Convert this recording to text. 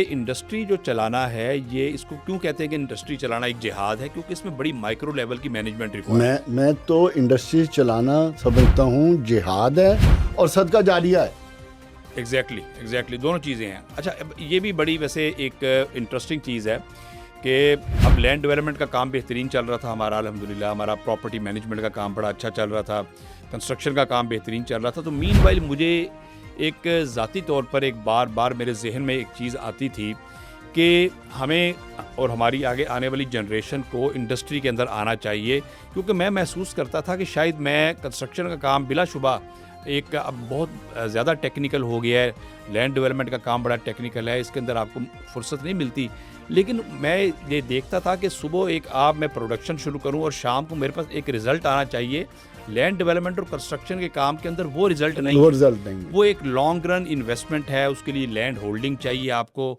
Industry जो चलाना है, ये इसको क्यों कहते हैं कि इंडस्ट्री चलाना एक जिहाद है? क्योंकि इसमें बड़ी माइक्रो लेवल की मैनेजमेंट रिक्वायर्ड है। मैं तो इंडस्ट्री चलाना समझता हूँ जिहाद है और सदका जारिया है। एग्जैक्टली दोनों चीज़ें हैं। अच्छा, अब ये भी बड़ी वैसे एक इंटरेस्टिंग चीज़ है कि अब लैंड डेवलपमेंट का काम बेहतरीन चल रहा था हमारा, अल्हम्दुलिल्लाह। हमारा प्रॉपर्टी मैनेजमेंट का काम बड़ा अच्छा चल रहा था, कंस्ट्रक्शन का काम बेहतरीन चल रहा था। तो मीनवाइल मुझे एक ज़ाती तौर पर एक बार बार मेरे जहन में एक चीज़ आती थी कि हमें और हमारी आगे आने वाली जनरेशन को इंडस्ट्री के अंदर आना चाहिए, क्योंकि मैं महसूस करता था कि शायद मैं कंस्ट्रक्शन का काम बिलाशुबा एक अब बहुत ज़्यादा टेक्निकल हो गया है। लैंड डेवलपमेंट का काम बड़ा टेक्निकल है, इसके अंदर आपको फुर्सत नहीं मिलती। लेकिन मैं ये देखता था कि सुबह एक मैं प्रोडक्शन शुरू करूं और शाम को मेरे पास एक रिज़ल्ट आना चाहिए। लैंड डेवलपमेंट और कंस्ट्रक्शन के काम के अंदर वो रिज़ल्ट नहीं है। वो एक लॉन्ग रन इन्वेस्टमेंट है, उसके लिए लैंड होल्डिंग चाहिए आपको,